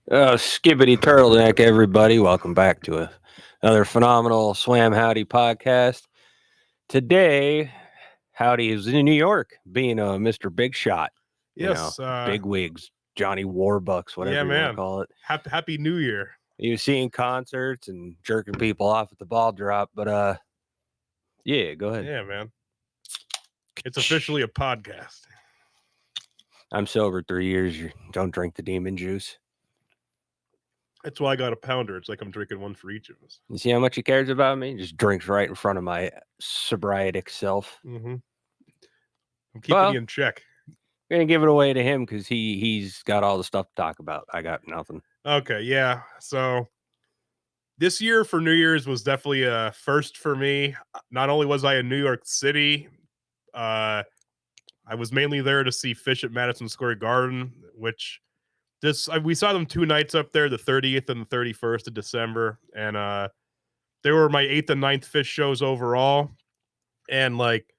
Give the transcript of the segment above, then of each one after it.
Skibbity turtleneck, everybody. Welcome back to another phenomenal Swam Howdy podcast. Today, Howdy is in New York, being a Mr. Big Shot, Yes, big wigs, Johnny Warbucks, yeah, whatever you want to man. call it. Happy New Year. He was seeing concerts and jerking people off at the ball drop, but yeah, go ahead. Yeah, man. It's officially a podcast. I'm sober 3 years. You don't drink the demon juice. That's why I got a pounder. It's like I'm drinking one for each of us. You see how much he cares about me? Just drinks right in front of my sobriety self. Mm-hmm. I'm keeping Well, you in check. we're gonna give it away to him because he's got all the stuff to talk about. I got nothing. Okay, yeah. So this year for New Year's was definitely a first for me. Not only was I in New York City, I was mainly there to see Phish at Madison Square Garden, which we saw them 2 nights up there, the 30th and the 31st of December, and they were my 8th and 9th Phish shows overall. And like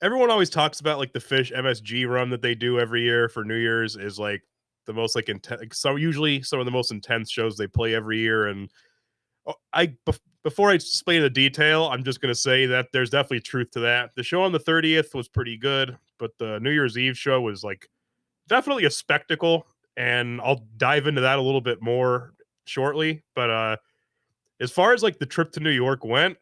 everyone always talks about like the Phish MSG run that they do every year for New Year's is like the most like intense. So usually some of the most intense shows they play every year. And before I explain the detail, I'm just gonna say that there's definitely truth to that. The show on the 30th was pretty good, but the New Year's Eve show was like definitely a spectacle, and I'll dive into that a little bit more shortly. But as far as like the trip to New York went,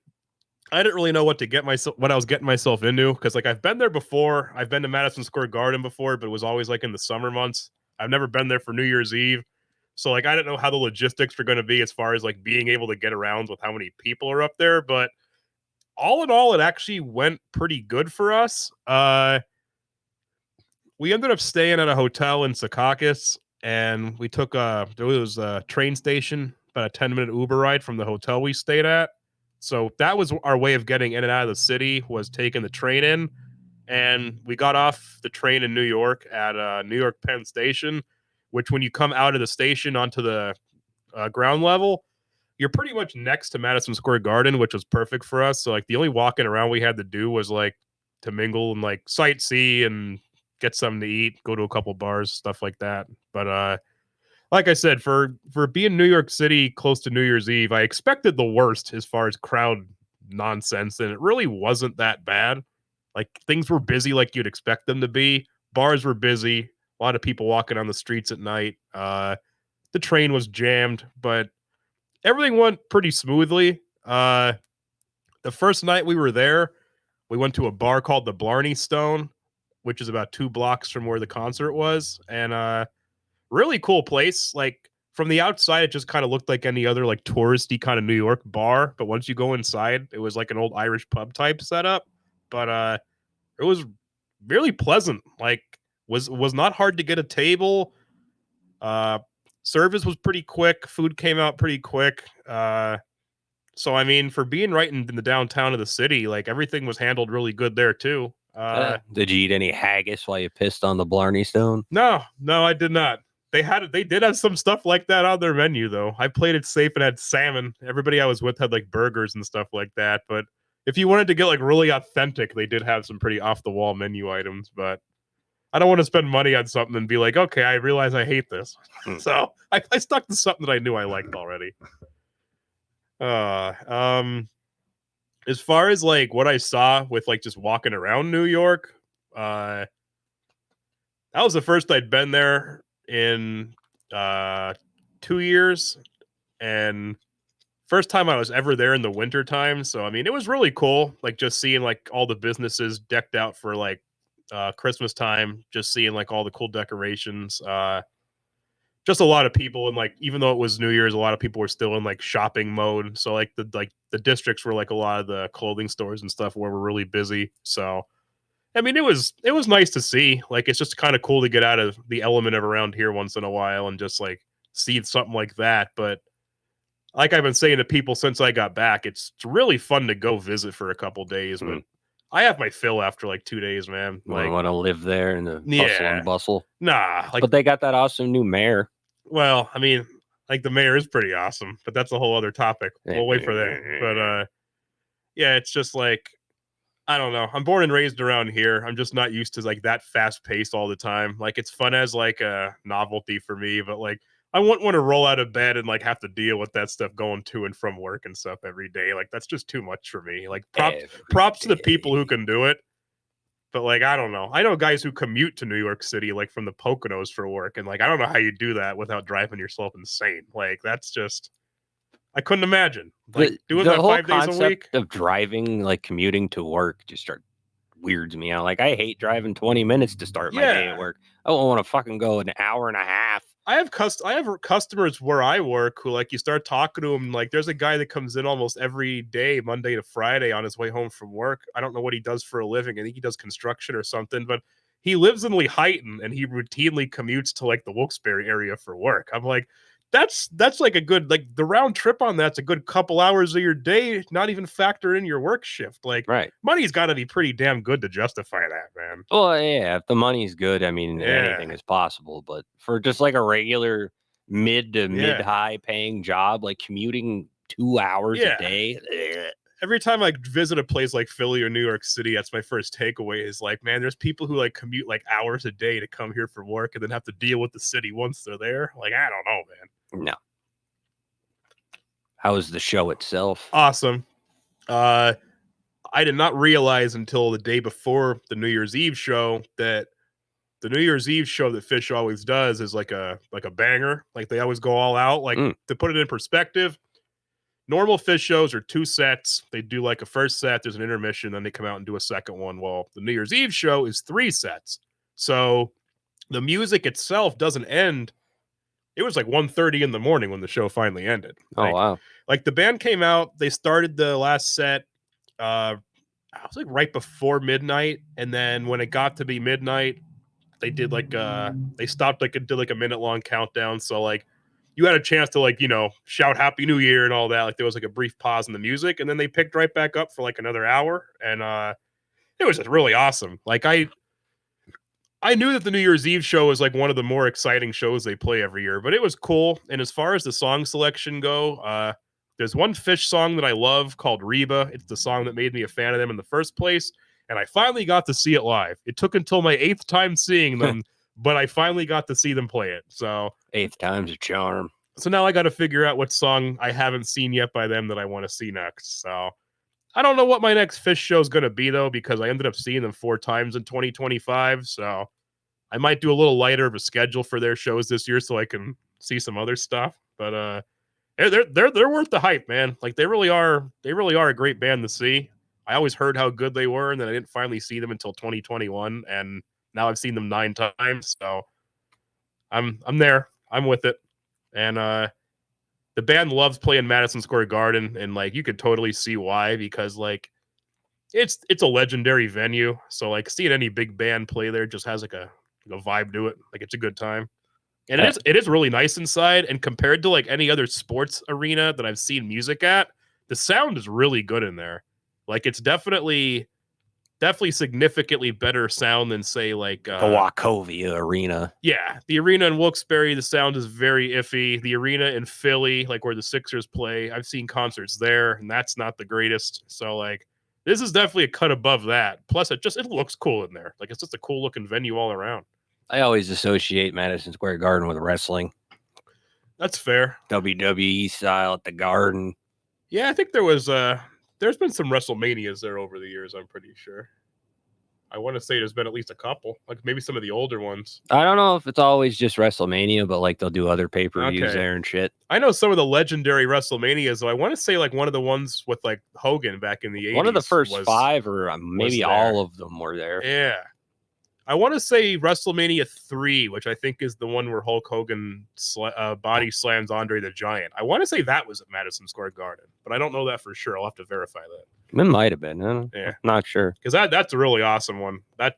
I didn't really know what I was getting myself into, because like I've been there before. I've been to Madison Square Garden before, but it was always like in the summer months. I've never been there for New Year's Eve. So like I didn't know how the logistics were going to be as far as like being able to get around with how many people are up there, but all in all it actually went pretty good for us. We ended up staying at a hotel in Secaucus, and we took there was a train station, about a 10-minute Uber ride from the hotel we stayed at. So that was our way of getting in and out of the city, was taking the train in. And we got off the train in New York at New York Penn Station, which when you come out of the station onto the ground level, you're pretty much next to Madison Square Garden, which was perfect for us. So like the only walking around we had to do was like to mingle and like sightsee and get something to eat, go to a couple bars, stuff like that. But like I said, for being New York City close to New Year's Eve, I expected the worst as far as crowd nonsense, and it really wasn't that bad. Like things were busy like you'd expect them to be. Bars were busy, a lot of people walking on the streets at night. The train was jammed, but everything went pretty smoothly. The first night we were there, we went to a bar called the Blarney Stone, which is about 2 blocks from where the concert was, and really cool place. Like from the outside, it just kind of looked like any other like touristy kind of New York bar, but once you go inside, it was like an old Irish pub type setup. But it was really pleasant. Like was not hard to get a table. Uh, Service was pretty quick. Food came out pretty quick. So I mean, for being right in the downtown of the city, like everything was handled really good there too. Did you eat any haggis while you pissed on the Blarney Stone? No, I did not. They did have some stuff like that on their menu though. I played it safe and had salmon. Everybody I was with had like burgers and stuff like that. But if you wanted to get like really authentic, they did have some pretty off the wall menu items. But I don't want to spend money on something and be like, okay, I realize I hate this. So I stuck to something that I knew I liked already. Uh, um, as far as like what I saw with like just walking around New York, uh, that was the first I'd been there in 2 years, and first time I was ever there in the winter time. So I mean, it was really cool, like just seeing like all the businesses decked out for like Christmas time, just seeing like all the cool decorations. Just a lot of people, and like even though it was New Year's, a lot of people were still in like shopping mode. So like the districts were like a lot of the clothing stores and stuff where we're really busy. So I mean, it was nice to see. Like it's just kind of cool to get out of the element of around here once in a while and just like see something like that. But like I've been saying to people since I got back, it's really fun to go visit for a couple days. But I have my fill after like 2 days, man. You Like, want to live there in the hustle yeah, and bustle? nah. Like, But they got that awesome new mayor. well, I mean, like the mayor is pretty awesome, but that's a whole other topic. We'll wait for that. But yeah, it's just like I don't know. I'm born and raised around here. I'm just not used to like that fast paced all the time. Like it's fun as like a novelty for me, but like I wouldn't want to roll out of bed and like have to deal with that stuff going to and from work and stuff every day. Like that's just too much for me. Like props to the people who can do it. But like I don't know. I know guys who commute to New York City like from the Poconos for work, and like I don't know how you do that without driving yourself insane. Like that's just I couldn't imagine. Like doing the that whole 5 days a week. concept of driving, like commuting to work, just weirds me out. Like I hate driving 20 minutes to start my day Yeah. at work. I don't want to fucking go an hour and a half. I have customers where I work who like you start talking to him like there's a guy that comes in almost every day Monday to Friday on his way home from work. I don't know what he does for a living. I think he does construction or something, but he lives in Lehighton and he routinely commutes to like the Wilkes-Barre area for work. I'm like that's like a good like the round trip on that's a good couple hours of your day, not even factor in your work shift. Like Right. money's got to be pretty damn good to justify that, man. Well, yeah, if the money's good, I mean, anything Yeah. is possible. But for just like a regular mid to mid Yeah. high paying job, like commuting 2 hours a Yeah. day, Every time I visit a place like Philly or New York City, that's my first takeaway is like, man, there's people who like commute like hours a day to come here for work and then have to deal with the city once they're there. Like, I don't know, man. no. How was the show itself? Awesome. I did not realize until the day before the New Year's Eve show that the New Year's Eve show that Phish always does is like a banger. Like they always go all out. Like to put it in perspective, normal Phish shows are 2 sets. They do like a first set, there's an intermission, then they come out and do a second one. Well, the New Year's Eve show is 3 sets. So the music itself doesn't end. It was like 1:30 in the morning when the show finally ended. Oh, wow. Like the band came out, they started the last set I was like right before midnight, and then when it got to be midnight, they did like they stopped like did like a minute long countdown. So like you had a chance to like, you know, shout Happy New Year and all that. Like there was like a brief pause in the music, and then they picked right back up for like another hour. And it was just really awesome. Like I knew that the New Year's Eve show was like one of the more exciting shows they play every year, but it was cool. And as far as the song selection go, there's one Phish song that I love called Reba. It's the song that made me a fan of them in the first place. And I finally got to see it live. It took until my 8th time seeing them, but I finally got to see them play it. So 8th time's a charm. So now I got to figure out what song I haven't seen yet by them that I want to see next. So I don't know what my next Phish show is going to be though, because I ended up seeing them 4 times in 2025. So I might do a little lighter of a schedule for their shows this year so I can see some other stuff. But they're worth the hype, man. Like they really are a great band to see. I always heard how good they were, and then I didn't finally see them until 2021, and now I've seen them 9 times. So I'm there. I'm with it. And the band loves playing Madison Square Garden, and like you could totally see why, because like it's a legendary venue. So like seeing any big band play there just has like a vibe to it. Like it's a good time. And it is really nice inside. And compared to like any other sports arena that I've seen music at, the sound is really good in there. Like it's definitely significantly better sound than say like the Wachovia Arena. Yeah, the arena in Wilkes-Barre, the sound is very iffy. The arena in Philly, like where the Sixers play, I've seen concerts there, and that's not the greatest. So like this is definitely a cut above that. Plus it looks cool in there. Like it's just a cool looking venue all around. I always associate Madison Square Garden with wrestling. That's fair. WWE style at the Garden. Yeah, I think there's been some WrestleManias there over the years, I'm pretty sure. I want to say there's been at least a couple, like maybe some of the older ones. I don't know if it's always just WrestleMania, but like they'll do other pay-per-views there and shit. I know some of the legendary WrestleManias, though. I want to say like one of the ones with like Hogan back in the 80s. One of the first 5 or maybe all of them were there. Yeah. I want to say WrestleMania 3, which I think is the one where Hulk Hogan body slams Andre the Giant. I want to say that was at Madison Square Garden, but I don't know that for sure. I'll have to verify that. It might have been. Yeah, not sure. Because that's a really awesome one. That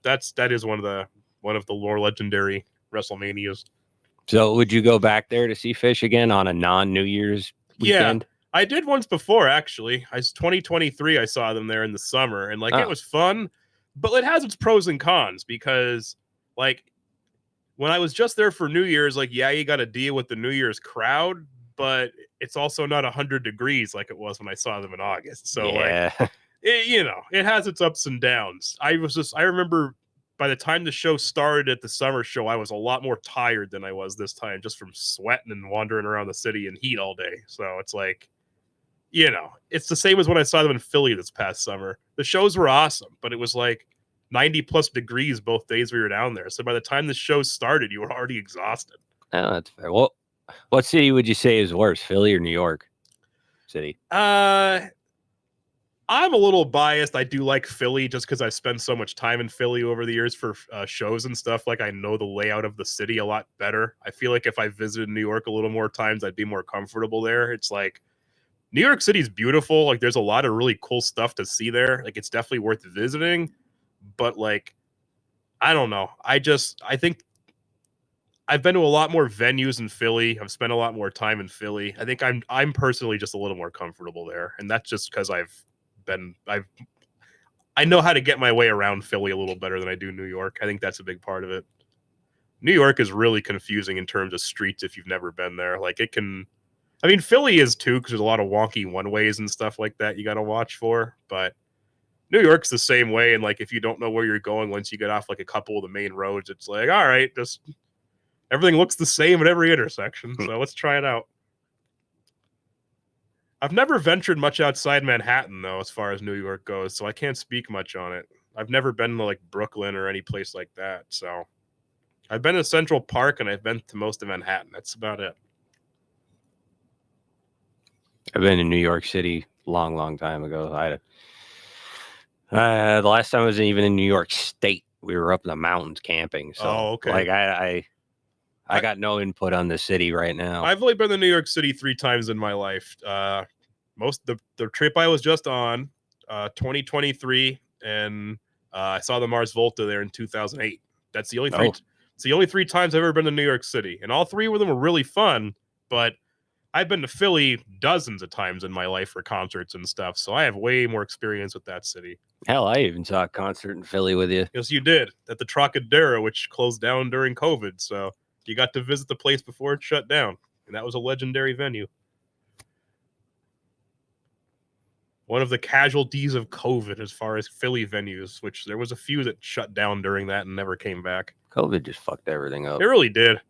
is one of the more legendary WrestleManias. So would you go back there to see Phish again on a non-New Year's weekend? Yeah, I did once before actually. 2023 I saw them there in the summer, and like it was fun. But it has its pros and cons because, like, when I was just there for New Year's, like, yeah, you got to deal with the New Year's crowd, but it's also not 100 degrees like it was when I saw them in August. So, like, it has its ups and downs. I remember by the time the show started at the summer show, I was a lot more tired than I was this time, just from sweating and wandering around the city in heat all day. So it's like, you know, it's the same as when I saw them in Philly this past summer. The shows were awesome, but it was like 90 plus degrees both days we were down there. So by the time the show started, you were already exhausted. Oh, that's fair. Well, what city would you say is worse, Philly or New York City? I'm a little biased. I do like Philly just because I spent so much time in Philly over the years for shows and stuff. Like I know the layout of the city a lot better. I feel like if I visited New York a little more times, I'd be more comfortable there. It's like New York City's beautiful. Like there's a lot of really cool stuff to see there. Like it's definitely worth visiting. But like, I don't know. I think I've been to a lot more venues in Philly. I've spent a lot more time in Philly. I think I'm personally just a little more comfortable there. And that's just because I know how to get my way around Philly a little better than I do New York. I think that's a big part of it. New York is really confusing in terms of streets if you've never been there. Like Philly is too, because there's a lot of wonky one-ways and stuff like that you got to watch for. But New York's the same way. And like, if you don't know where you're going, once you get off like a couple of the main roads, it's like, all right, just everything looks the same at every intersection. So let's try it out. I've never ventured much outside Manhattan, though, as far as New York goes, so I can't speak much on it. I've never been to, like, Brooklyn or any place like that, so I've been to Central Park, and I've been to most of Manhattan. That's about it. I've been in New York City long time ago. The last time I was even in New York State, we were up in the mountains camping. So, okay. Like, I got no input on the city right now. I've only been to New York City 3 times in my life. The trip I was just on, 2023, and I saw the Mars Volta there in 2008. That's the only three. It's the only 3 times I've ever been to New York City, and all 3 of them were really fun. But I've been to Philly dozens of times in my life for concerts and stuff, so I have way more experience with that city. Hell, I even saw a concert in Philly with you. Yes, you did, at the Trocadero, which closed down during COVID. So you got to visit the place before it shut down, and that was a legendary venue. One of the casualties of COVID as far as Philly venues, which there was a few that shut down during that and never came back. COVID just fucked everything up. It really did.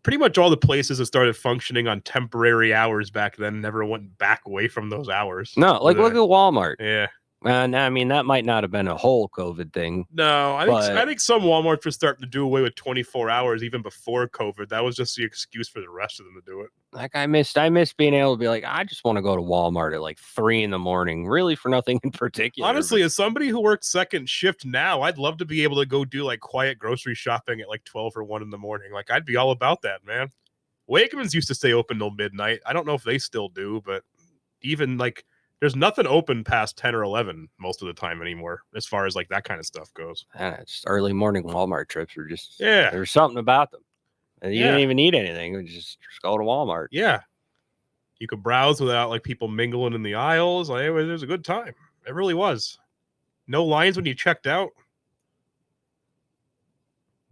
Pretty much all the places that started functioning on temporary hours back then never went back away from those hours. No, like look at Walmart. Yeah. I mean, that might not have been a whole COVID thing. No, I think some Walmarts were starting to do away with 24 hours even before COVID. That was just the excuse for the rest of them to do it. Like I miss being able to be like, I just want to go to Walmart at like 3 a.m, really for nothing in particular. Honestly, as somebody who works second shift now, I'd love to be able to go do like quiet grocery shopping at like 12 or 1 a.m. Like I'd be all about that, man. Wegmans used to stay open till midnight. I don't know if they still do, but even like there's nothing open past 10 or 11 most of the time anymore, as far as like that kind of stuff goes. Just early morning Walmart trips were just, yeah, there's something about them. And you didn't even need anything. You just go to Walmart. Yeah. You could browse without like people mingling in the aisles. Like, it was a good time. It really was. No lines when you checked out.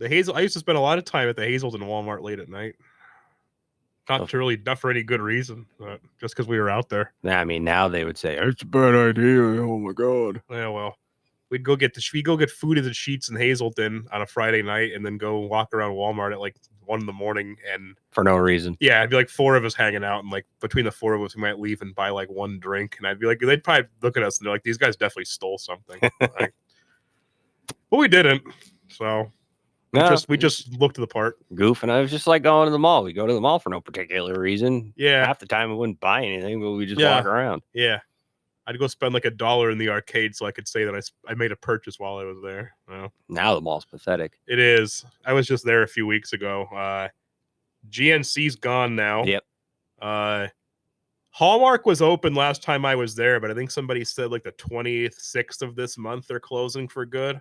I used to spend a lot of time at the Hazelton Walmart late at night. Not for any good reason, but just because we were out there. I mean, now they would say it's a bad idea. Oh my god. Yeah, well, we'd go get food at the Sheets in Hazelton on a Friday night, and then go walk around Walmart at like 1 a.m, and for no reason. Yeah, it'd be like 4 of us hanging out, and like between the 4 of us, we might leave and buy like 1 drink, and I'd be like, they'd probably look at us and they're like, these guys definitely stole something. Like, but we didn't. So. We just looked the part. Goof, and I was just like going to the mall. We go to the mall for no particular reason. Yeah. Half the time we wouldn't buy anything, but we just walk around. Yeah. I'd go spend like $1 in the arcade so I could say that I made a purchase while I was there. Well, now the mall's pathetic. It is. I was just there a few weeks ago. GNC's gone now. Yep. Hallmark was open last time I was there, but I think somebody said like the 26th of this month they're closing for good.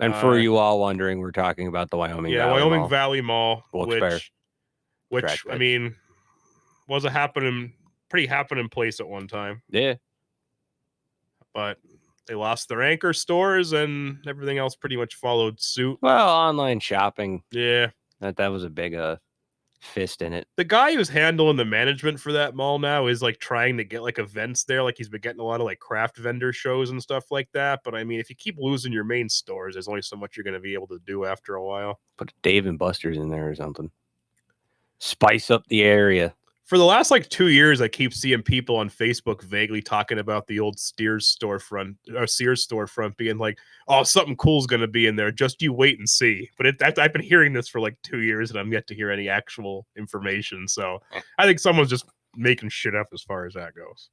And for you all wondering, we're talking about the Wyoming Valley Mall. Valley Mall, which I mean, was a pretty happening place at one time. Yeah. But they lost their anchor stores, and everything else pretty much followed suit. Well, online shopping. Yeah. That was a big fist in it. The guy who's handling the management for that mall now is like trying to get like events there. Like he's been getting a lot of like craft vendor shows and stuff like that. But I mean, if you keep losing your main stores, there's only so much you're going to be able to do after a while. Put Dave and Buster's in there or something. Spice up the area. For the last like 2 years, I keep seeing people on Facebook vaguely talking about the old Sears storefront being like, "Oh, something cool's going to be in there. Just you wait and see." But I've been hearing this for like 2 years, and I'm yet to hear any actual information. So I think someone's just making shit up as far as that goes.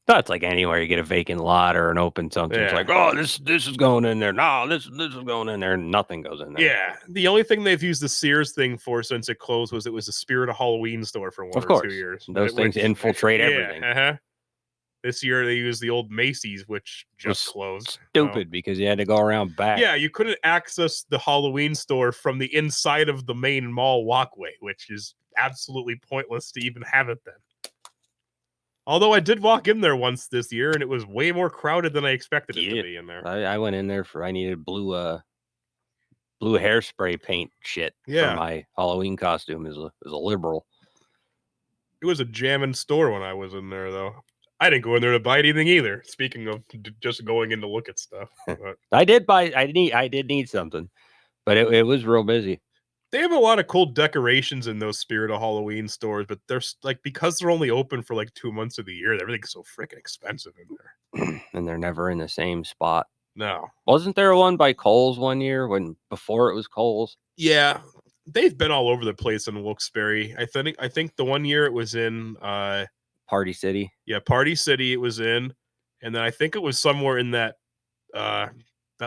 That's like anywhere you get a vacant lot or an open something. It's Yeah. like, oh, this is going in there. No, this is going in there. And nothing goes in there. Yeah, the only thing they've used the Sears thing for since it closed was it was a Spirit of Halloween store for 1 Of or course. 2 years. Those things infiltrate everything. This year they used the old Macy's, which just closed. Stupid because you had to go around back. Yeah, you couldn't access the Halloween store from the inside of the main mall walkway, which is absolutely pointless to even have it then. Although I did walk in there once this year, and it was way more crowded than I expected it to be in there. I went in there I needed blue hairspray paint shit for my Halloween costume as a liberal. It was a jamming store when I was in there, though. I didn't go in there to buy anything either. Speaking of just going in to look at stuff, but I did need something, but it was real busy. They have a lot of cool decorations in those Spirit of Halloween stores, but they're like, because they're only open for like 2 months of the year, everything's so freaking expensive in there. And they're never in the same spot. No. Wasn't there one by Kohl's one year before it was Kohl's? Yeah. They've been all over the place in Wilkes-Barre. I think the one year it was in Party City. Yeah, Party City it was in. And then I think it was somewhere in that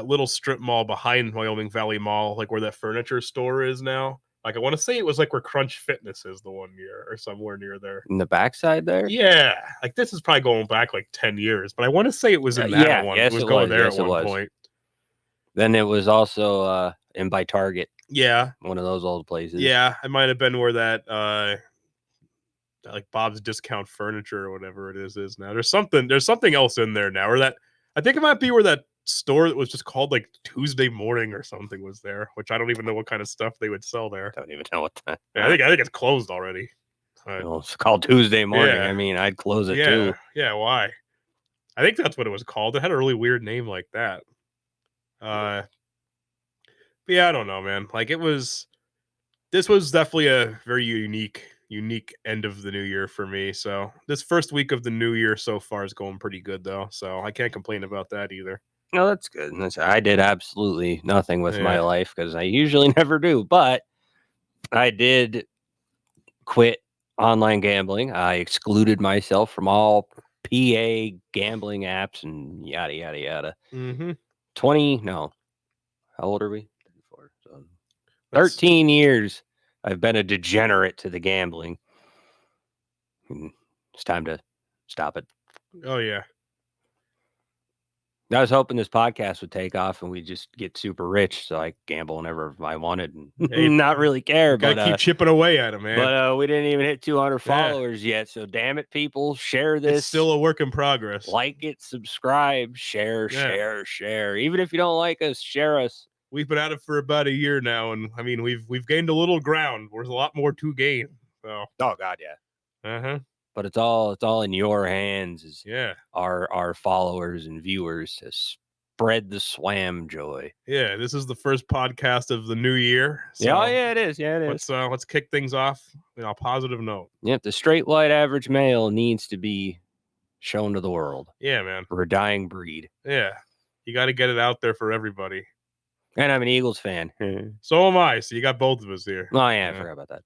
little strip mall behind Wyoming Valley Mall, like where that furniture store is now. Like I want to say it was like where Crunch Fitness is the one year or somewhere near there. In the backside there? Yeah. Like this is probably going back like 10 years, but I want to say it was in that one. Yes, it was going there at one point. Then it was also in by Target. Yeah. One of those old places. Yeah. It might have been where that like Bob's Discount Furniture or whatever it is now. There's something else in there now. Or that I think it might be where that store that was just called like Tuesday Morning or something was there, which I don't even know what kind of stuff they would sell there. Don't even know what that. Yeah, I think it's closed already. Well, it's called Tuesday Morning. Yeah. I mean, I'd close it too. too. Yeah, why? I think that's what it was called. It had a really weird name like that. But yeah, I don't know, man. Like this was definitely a very unique end of the new year for me. So this first week of the new year so far is going pretty good though. So I can't complain about that either. No, that's good. I did absolutely nothing with my life because I usually never do. But I did quit online gambling. I excluded myself from all PA gambling apps and yada, yada, yada. Mm-hmm. How old are we? 13 years I've been a degenerate to the gambling. It's time to stop it. Oh, yeah. I was hoping this podcast would take off and we just get super rich so I gamble whenever I wanted and not really care. Gotta keep chipping away at it, man. But we didn't even hit 200 followers yet. So damn it, people, share this. It's still a work in progress. Like it, subscribe, share. Even if you don't like us, share us. We've been at it for about a year now, and I mean we've gained a little ground. There's a lot more to gain. So oh god, yeah. Uh-huh. But it's all in your hands. Yeah. Our followers and viewers to spread the swam joy. Yeah, this is the first podcast of the new year. So it is. Yeah, it is. Let's kick things off on a positive note. Yep, the straight white average male needs to be shown to the world. Yeah, man. We're a dying breed. Yeah. You got to get it out there for everybody. And I'm an Eagles fan. So am I. So you got both of us here. Oh yeah, I forgot about that.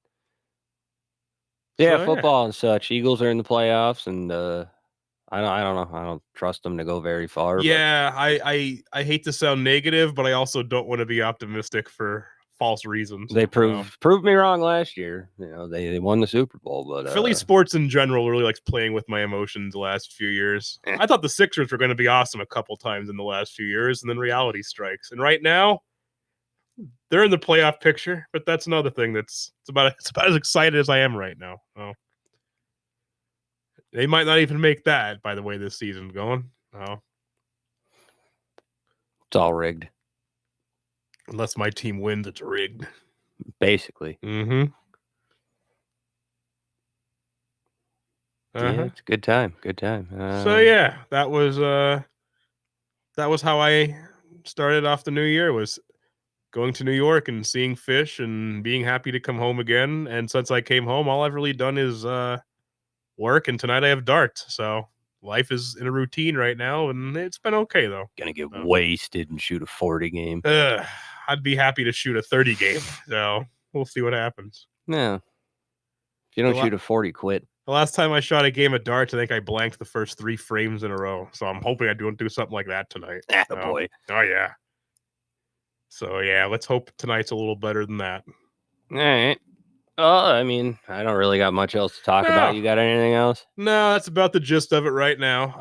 Yeah, football and such. Eagles are in the playoffs, and I don't know. I don't trust them to go very far. Yeah, I hate to sound negative, but I also don't want to be optimistic for false reasons. They proved me wrong last year. You know, they won the Super Bowl, but Philly sports in general really likes playing with my emotions the last few years. I thought the Sixers were going to be awesome a couple times in the last few years, and then reality strikes. And right now, they're in the playoff picture, but that's another thing it's about as excited as I am right now. Oh. They might not even make that, by the way this season's going. Oh. It's all rigged. Unless my team wins, it's rigged. basically. Mm-hmm. Yeah, it's a good time. Good time. So yeah, that was how I started off the new year, was going to New York and seeing Phish and being happy to come home again. And since I came home, all I've really done is work, and tonight I have darts. So life is in a routine right now, and it's been okay though. Gonna get wasted and shoot a 40 game. I'd be happy to shoot a 30 game. So we'll see what happens. No. If you don't shoot a 40, quit. The last time I shot a game of darts, I think I blanked the first 3 frames in a row. So I'm hoping I don't do something like that tonight. Boy. Oh yeah. So yeah, let's hope tonight's a little better than that. All right. I mean, I don't really got much else to talk about. You got anything else? No, that's about the gist of it right now.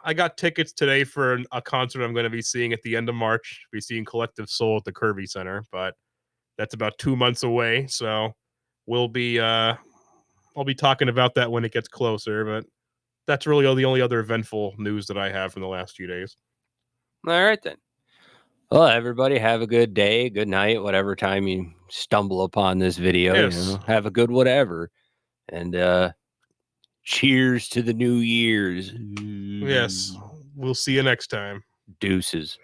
I got tickets today for a concert I'm going to be seeing at the end of March. Be seeing Collective Soul at the Kirby Center, but that's about 2 months away. So we'll be I'll be talking about that when it gets closer. But that's really the only other eventful news that I have from the last few days. All right then. Well, everybody have a good day, good night, whatever time you stumble upon this video. Yes. You know, have a good whatever. And cheers to the New Year's. Yes. We'll see you next time. Deuces.